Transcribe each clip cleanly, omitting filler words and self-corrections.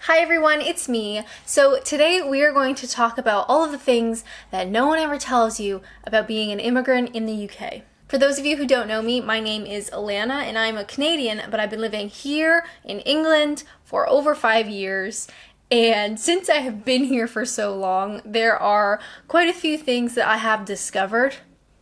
Hi everyone, it's me. So today we are going to talk about all of the things that no one ever tells you about being an immigrant in the UK. For those of you who don't know me, my name is Alanna and I'm a Canadian, but I've been living here in England for over 5 years. And since I have been here for so long, there are quite a few things that I have discovered,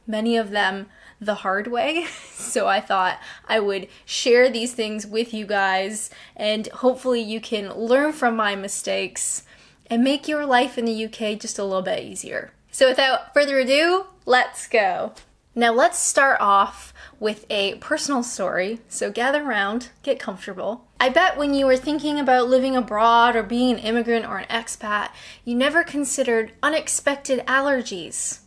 many of them the hard way. So I thought I would share these things with you guys and hopefully you can learn from my mistakes and make your life in the UK just a little bit easier. So without further ado, let's go. Now let's start off with a personal story. So gather around, get comfortable. I bet when you were thinking about living abroad or being an immigrant or an expat, you never considered unexpected allergies,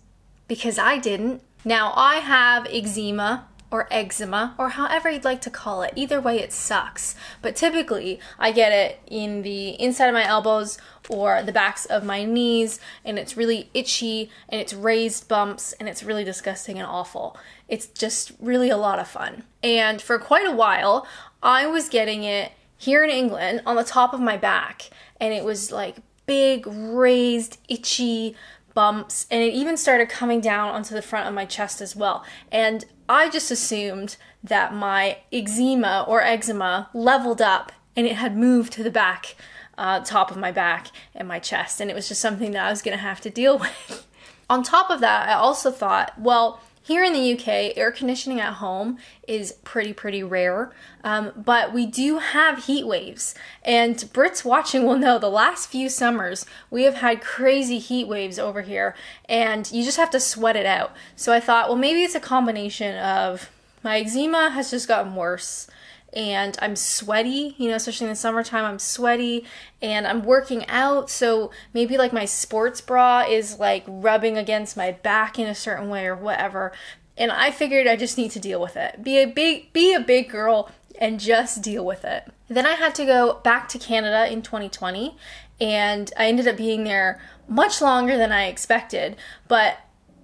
because I didn't. Now, I have eczema or eczema, or however you'd like to call it. Either way, it sucks. But typically, I get it in the inside of my elbows or the backs of my knees, and it's really itchy, and it's raised bumps, and it's really disgusting and awful. It's just really a lot of fun. And for quite a while, I was getting it here in England on the top of my back, and it was like big, raised, itchy bumps, and it even started coming down onto the front of my chest as well. And I just assumed that my eczema or eczema leveled up and it had moved to the back, top of my back and my chest, and it was just something that I was gonna have to deal with. On top of that, I also thought, well, here in the UK, air conditioning at home is pretty rare, but we do have heat waves. And Brits watching will know the last few summers, we have had crazy heat waves over here, and you just have to sweat it out. So I thought, well, maybe it's a combination of my eczema has just gotten worse, and I'm sweaty, especially in the summertime, I'm sweaty, and I'm working out, so maybe like my sports bra is like rubbing against my back in a certain way or whatever, and I figured I just need to deal with it. Be a big girl and just deal with it. Then I had to go back to Canada in 2020, and I ended up being there much longer than I expected, but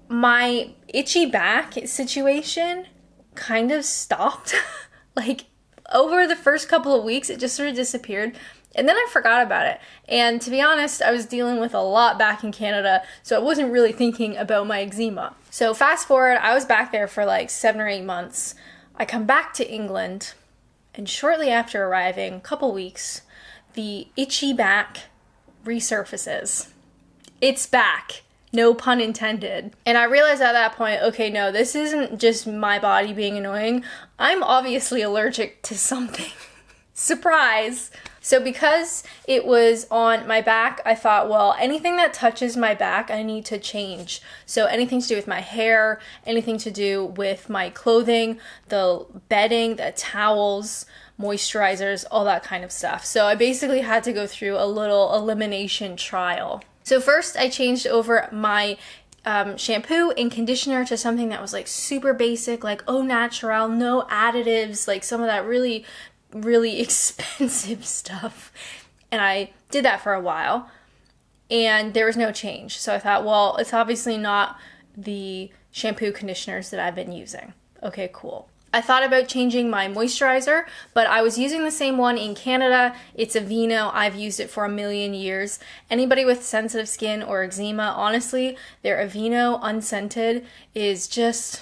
my itchy back situation kind of stopped. Like, over the first couple of weeks, it just sort of disappeared, and then I forgot about it. And to be honest, I was dealing with a lot back in Canada, so I wasn't really thinking about my eczema. So fast forward, I was back there for like 7 or 8 months. I come back to England, and shortly after arriving, a couple weeks, the itchy back resurfaces. It's back. No pun intended. And I realized at that point, okay, no, this isn't just my body being annoying. I'm obviously allergic to something. Surprise! So because it was on my back, I thought, well, anything that touches my back, I need to change. So anything to do with my hair, anything to do with my clothing, the bedding, the towels, moisturizers, all that kind of stuff. So I basically had to go through a little elimination trial. So first I changed over my shampoo and conditioner to something that was like super basic, like au naturel, no additives, like some of that really expensive stuff. And I did that for a while and there was no change. So I thought, well, it's obviously not the shampoo conditioners that I've been using. Okay, cool. I thought about changing my moisturizer, but I was using the same one in Canada. It's Aveeno. I've used it for a million years. Anybody with sensitive skin or eczema, honestly, their Aveeno unscented is just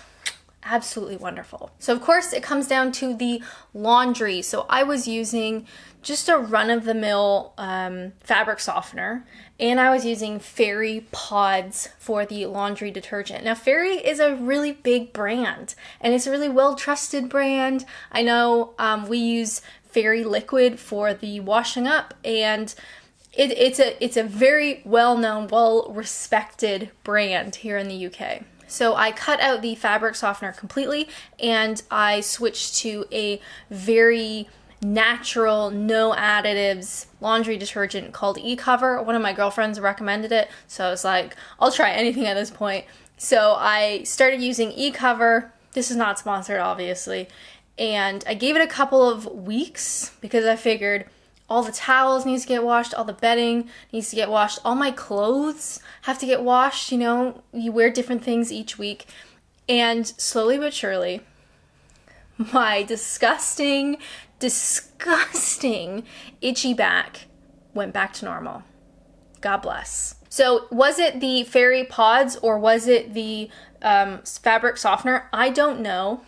absolutely wonderful. So of course it comes down to the laundry. So I was using just a run-of-the-mill fabric softener, and I was using Fairy Pods for the laundry detergent. Now Fairy is a really big brand, and it's a really well-trusted brand. I know we use Fairy Liquid for the washing up, and it's a very well-known, well-respected brand here in the UK. So I cut out the fabric softener completely, and I switched to a very natural, no additives laundry detergent called E-Cover. One of my girlfriends recommended it, so I was like, I'll try anything at this point. So I started using E-Cover. This is not sponsored, obviously. And I gave it a couple of weeks because I figured all the towels needs to get washed, all the bedding needs to get washed, all my clothes have to get washed, you wear different things each week. And slowly but surely, my disgusting itchy back went back to normal. God bless. So was it the fairy pods or was it the fabric softener? I don't know.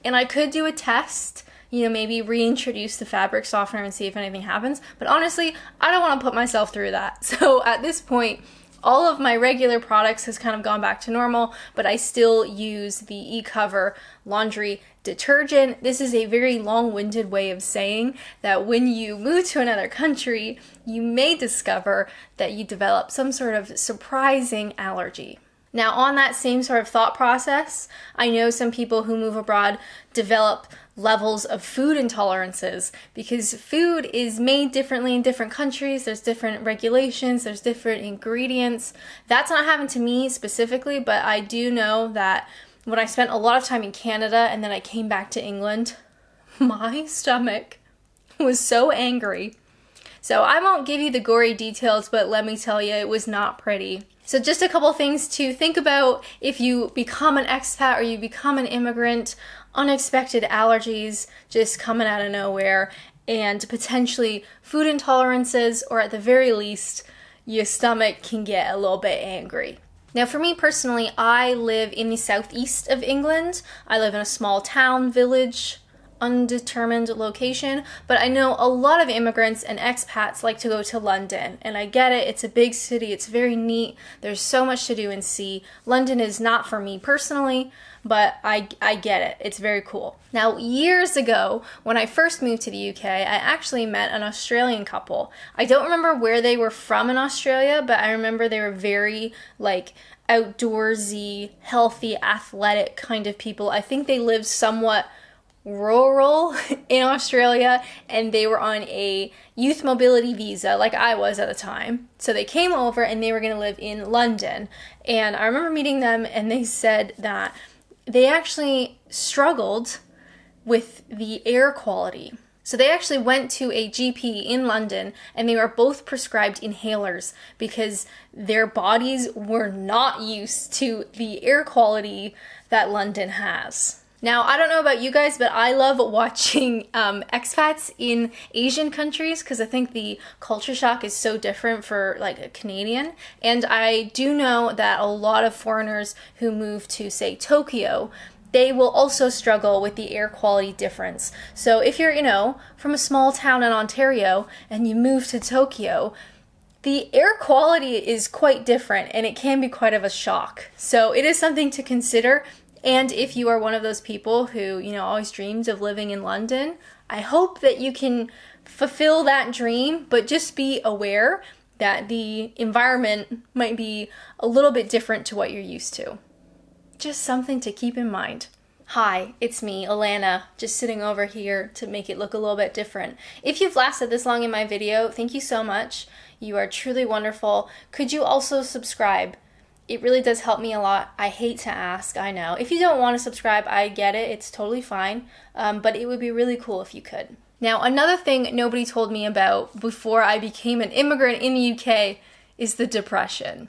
And I could do a test, maybe reintroduce the fabric softener and see if anything happens. But honestly, I don't want to put myself through that. So at this point, all of my regular products has kind of gone back to normal, but I still use the eCover laundry detergent. This is a very long-winded way of saying that when you move to another country, you may discover that you develop some sort of surprising allergy. Now, on that same sort of thought process, I know some people who move abroad develop levels of food intolerances because food is made differently in different countries. There's different regulations, there's different ingredients. That's not happened to me specifically, but I do know that when I spent a lot of time in Canada and then I came back to England, my stomach was so angry. So I won't give you the gory details, but let me tell you, it was not pretty. So just a couple things to think about if you become an expat or you become an immigrant. Unexpected allergies just coming out of nowhere, and potentially food intolerances, or at the very least, your stomach can get a little bit angry. Now for me personally, I live in the southeast of England. I live in a small town, village, undetermined location, but I know a lot of immigrants and expats like to go to London, and I get it. It's a big city, it's very neat, there's so much to do and see. London is not for me personally, but I get it. It's very cool. Now, years ago, when I first moved to the UK, I actually met an Australian couple. I don't remember where they were from in Australia, but I remember they were very outdoorsy, healthy, athletic kind of people. I think they lived somewhat rural in Australia, and they were on a youth mobility visa like I was at the time. So they came over and they were going to live in London. And I remember meeting them, and they said that they actually struggled with the air quality. So they actually went to a GP in London, and they were both prescribed inhalers because their bodies were not used to the air quality that London has. Now, I don't know about you guys, but I love watching expats in Asian countries because I think the culture shock is so different for a Canadian. And I do know that a lot of foreigners who move to, say, Tokyo, they will also struggle with the air quality difference. So if you're, from a small town in Ontario and you move to Tokyo, the air quality is quite different and it can be quite of a shock. So it is something to consider. And if you are one of those people who, always dreamed of living in London, I hope that you can fulfill that dream, but just be aware that the environment might be a little bit different to what you're used to. Just something to keep in mind. Hi, it's me, Alanna, just sitting over here to make it look a little bit different. If you've lasted this long in my video, thank you so much. You are truly wonderful. Could you also subscribe? It really does help me a lot. I hate to ask, I know. If you don't want to subscribe, I get it. It's totally fine. But it would be really cool if you could. Now, another thing nobody told me about before I became an immigrant in the UK is the depression.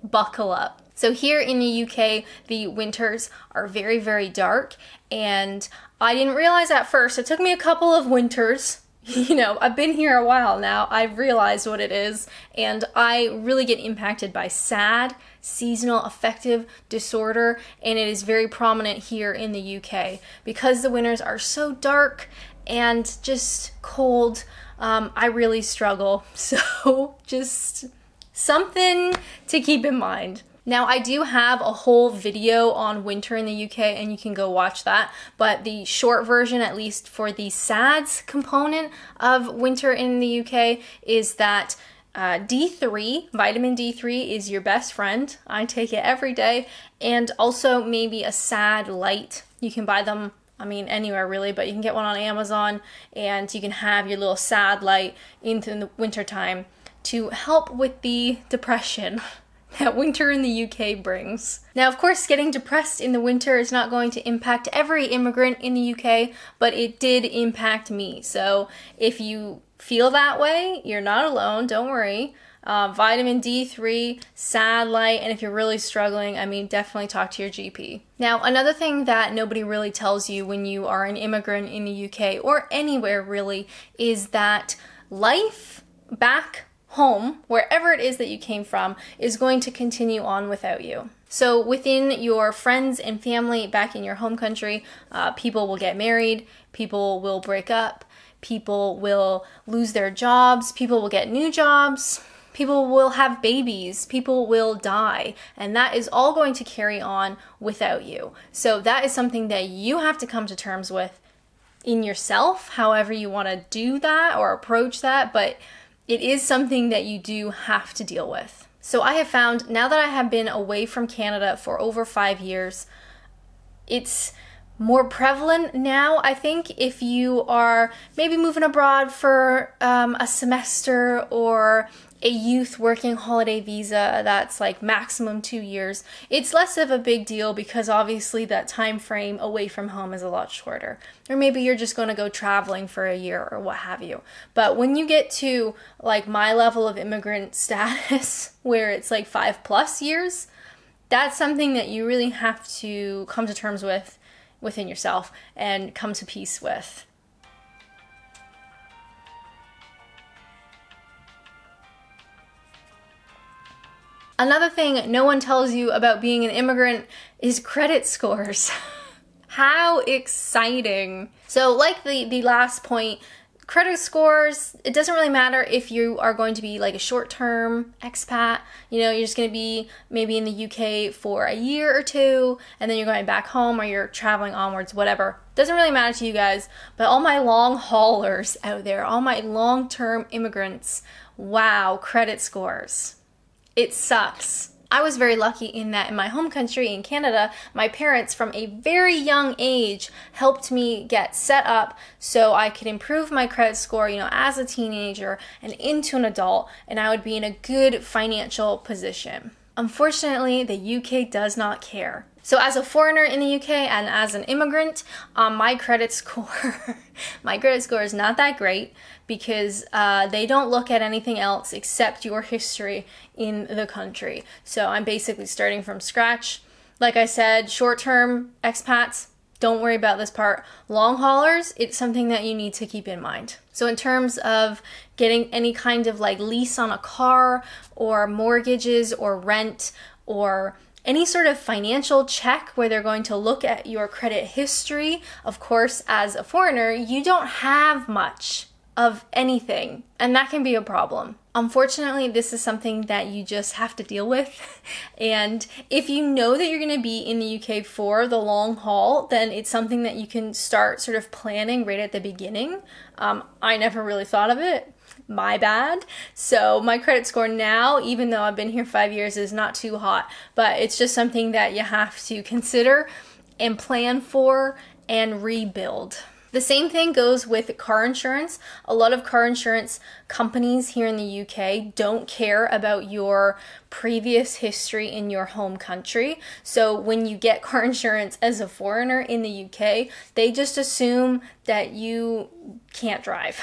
Buckle up. So here in the UK, the winters are very, very dark. And I didn't realize at first. It took me a couple of winters. I've been here a while now. I've realized what it is, and I really get impacted by SAD, seasonal affective disorder, and it is very prominent here in the UK. Because the winters are so dark and just cold, I really struggle. So just something to keep in mind. Now, I do have a whole video on winter in the UK, and you can go watch that, but the short version, at least for the SADS component of winter in the UK, is that D3, vitamin D3 is your best friend. I take it every day, and also maybe a SAD light. You can buy them, anywhere really, but you can get one on Amazon, and you can have your little SAD light into the winter time to help with the depression that winter in the UK brings. Now, of course, getting depressed in the winter is not going to impact every immigrant in the UK, but it did impact me. So if you feel that way, you're not alone, don't worry. Vitamin D3, SAD light, and if you're really struggling, definitely talk to your GP. Now, another thing that nobody really tells you when you are an immigrant in the UK, or anywhere really, is that life back home, wherever it is that you came from, is going to continue on without you. So within your friends and family back in your home country, people will get married, people will break up, people will lose their jobs, people will get new jobs, people will have babies, people will die, and that is all going to carry on without you. So that is something that you have to come to terms with in yourself, however you want to do that or approach that, but it is something that you do have to deal with. So I have found, now that I have been away from Canada for over 5 years, it's more prevalent now, I think, if you are maybe moving abroad for a semester or a youth working holiday visa that's like maximum 2 years. It's less of a big deal because obviously that time frame away from home is a lot shorter. Or maybe you're just going to go traveling for a year or what have you. But when you get to like my level of immigrant status, where it's like 5+ years, that's something that you really have to come to terms with within yourself and come to peace with. Another thing no one tells you about being an immigrant is credit scores. How exciting. So like the last point, credit scores, it doesn't really matter if you are going to be like a short-term expat, you're just going to be maybe in the UK for a year or two, and then you're going back home or you're traveling onwards, whatever. Doesn't really matter to you guys, but all my long haulers out there, all my long-term immigrants, wow, credit scores. It sucks. I was very lucky in that in my home country in Canada, my parents from a very young age helped me get set up so I could improve my credit score, as a teenager and into an adult, and I would be in a good financial position. Unfortunately, the UK does not care. So as a foreigner in the UK and as an immigrant, my credit score is not that great because they don't look at anything else except your history in the country. So I'm basically starting from scratch. Like I said, short-term expats, don't worry about this part. Long haulers, it's something that you need to keep in mind. So in terms of getting any kind of like lease on a car or mortgages or rent or any sort of financial check where they're going to look at your credit history, of course, as a foreigner, you don't have much of anything, and that can be a problem. Unfortunately, this is something that you just have to deal with. And if you know that you're going to be in the UK for the long haul, then it's something that you can start sort of planning right at the beginning. I never really thought of it. My bad. So my credit score now, even though I've been here 5 years, is not too hot, but it's just something that you have to consider and plan for and rebuild. The same thing goes with car insurance. A lot of car insurance companies here in the UK don't care about your previous history in your home country. So when you get car insurance as a foreigner in the UK, they just assume that you can't drive.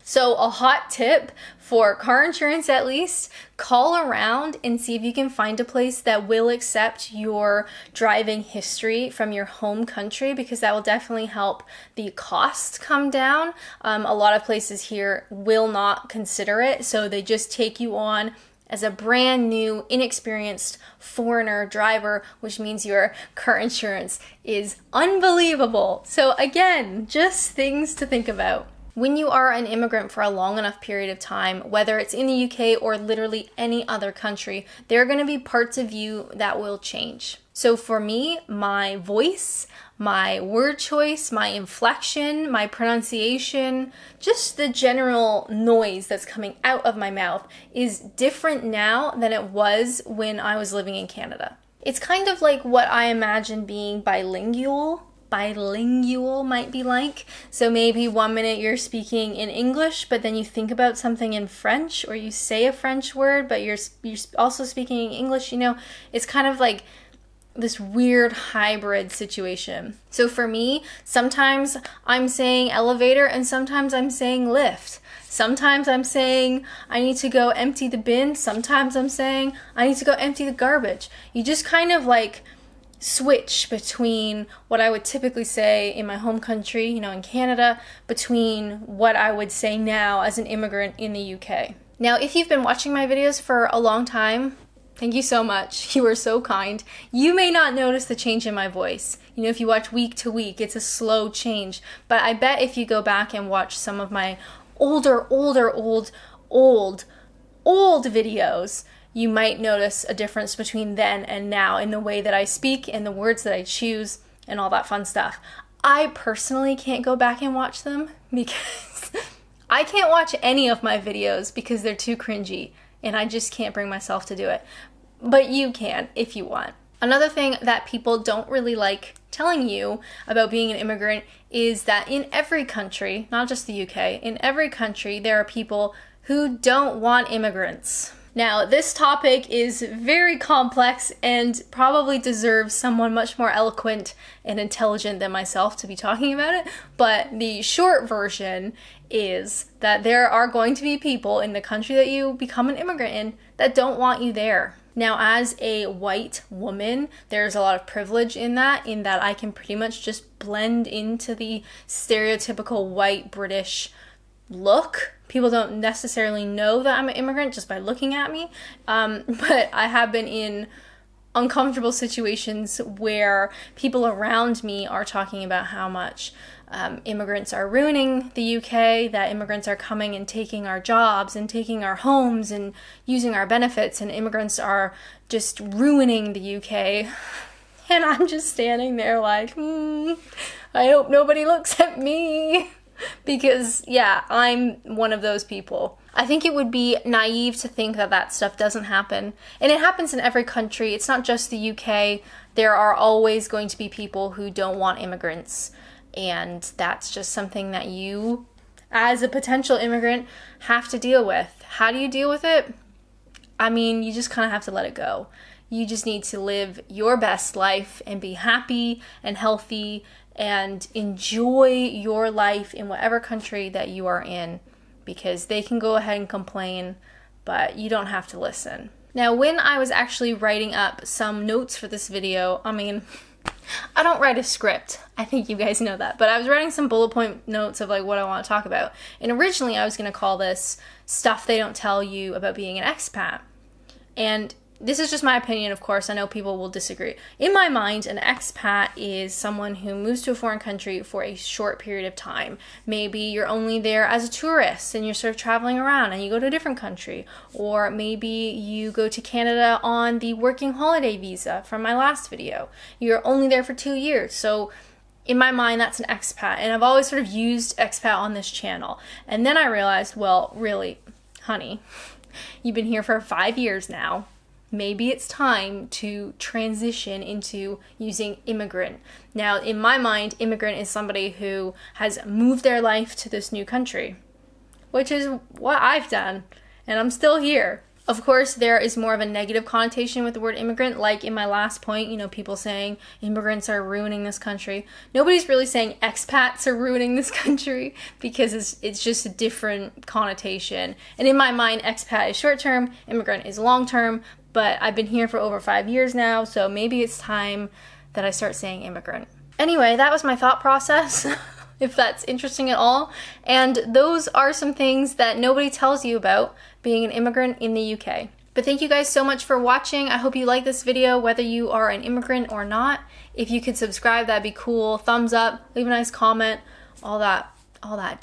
So a hot tip for car insurance, at least, call around and see if you can find a place that will accept your driving history from your home country, because that will definitely help the cost come down. A lot of places here will not consider it, so they just take you on as a brand new, inexperienced foreigner driver, which means your car insurance is unbelievable. So again, just things to think about. When you are an immigrant for a long enough period of time, whether it's in the UK or literally any other country, there are going to be parts of you that will change. So for me, my voice, my word choice, my inflection, my pronunciation, just the general noise that's coming out of my mouth is different now than it was when I was living in Canada. It's kind of like what I imagine being bilingual might be like. So maybe 1 minute you're speaking in English, but then you think about something in French, or you say a French word, but you're also speaking English. It's kind of like this weird hybrid situation. So for me, sometimes I'm saying elevator and sometimes I'm saying lift. Sometimes I'm saying I need to go empty the bin. Sometimes I'm saying I need to go empty the garbage. You just kind of like switch between what I would typically say in my home country, in Canada, between what I would say now as an immigrant in the UK. Now, if you've been watching my videos for a long time, thank you so much. You are so kind. You may not notice the change in my voice. If you watch week to week, it's a slow change. But I bet if you go back and watch some of my old videos, you might notice a difference between then and now in the way that I speak and the words that I choose and all that fun stuff. I personally can't go back and watch them because I can't watch any of my videos because they're too cringy and I just can't bring myself to do it. But you can if you want. Another thing that people don't really like telling you about being an immigrant is that in every country, not just the UK, in every country there are people who don't want immigrants. Now, this topic is very complex and probably deserves someone much more eloquent and intelligent than myself to be talking about it, but the short version is that there are going to be people in the country that you become an immigrant in that don't want you there. Now, as a white woman, there's a lot of privilege in that I can pretty much just blend into the stereotypical white British look. People don't necessarily know that I'm an immigrant just by looking at me, but I have been in uncomfortable situations where people around me are talking about how much immigrants are ruining the UK, that immigrants are coming and taking our jobs and taking our homes and using our benefits, and immigrants are just ruining the UK. And I'm just standing there like, I hope nobody looks at me. Because, yeah, I'm one of those people. I think it would be naive to think that that stuff doesn't happen. And it happens in every country. It's not just the UK. There are always going to be people who don't want immigrants. And that's just something that you, as a potential immigrant, have to deal with. How do you deal with it? I mean, you just kind of have to let it go. You just need to live your best life and be happy and healthy and enjoy your life in whatever country that you are in, because they can go ahead and complain, but you don't have to listen. Now, when I was actually writing up some notes for this video, I don't write a script. I think you guys know that, but I was writing some bullet point notes of like what I want to talk about. And originally I was going to call this Stuff They Don't Tell You About Being an Expat. And this is just my opinion, of course. I know people will disagree. In my mind, an expat is someone who moves to a foreign country for a short period of time. Maybe you're only there as a tourist and you're sort of traveling around and you go to a different country. Or maybe you go to Canada on the working holiday visa from my last video. You're only there for 2 years. So in my mind, that's an expat. And I've always sort of used expat on this channel. And then I realized, well, really, honey, you've been here for 5 years now. Maybe it's time to transition into using immigrant. Now, in my mind, immigrant is somebody who has moved their life to this new country, which is what I've done, and I'm still here. Of course, there is more of a negative connotation with the word immigrant, like in my last point, people saying immigrants are ruining this country. Nobody's really saying expats are ruining this country because it's just a different connotation. And in my mind, expat is short-term, immigrant is long-term, but I've been here for over 5 years now, so maybe it's time that I start saying immigrant. Anyway, that was my thought process, if that's interesting at all. And those are some things that nobody tells you about being an immigrant in the UK. But thank you guys so much for watching. I hope you like this video, whether you are an immigrant or not. If you could subscribe, that'd be cool. Thumbs up, leave a nice comment, all that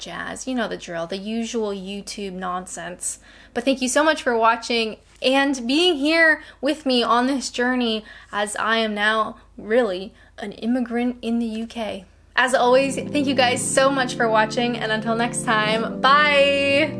jazz. You know the drill, the usual YouTube nonsense. But thank you so much for watching and being here with me on this journey, as I am now really an immigrant in the UK. As always, thank you guys so much for watching, and until next time, bye!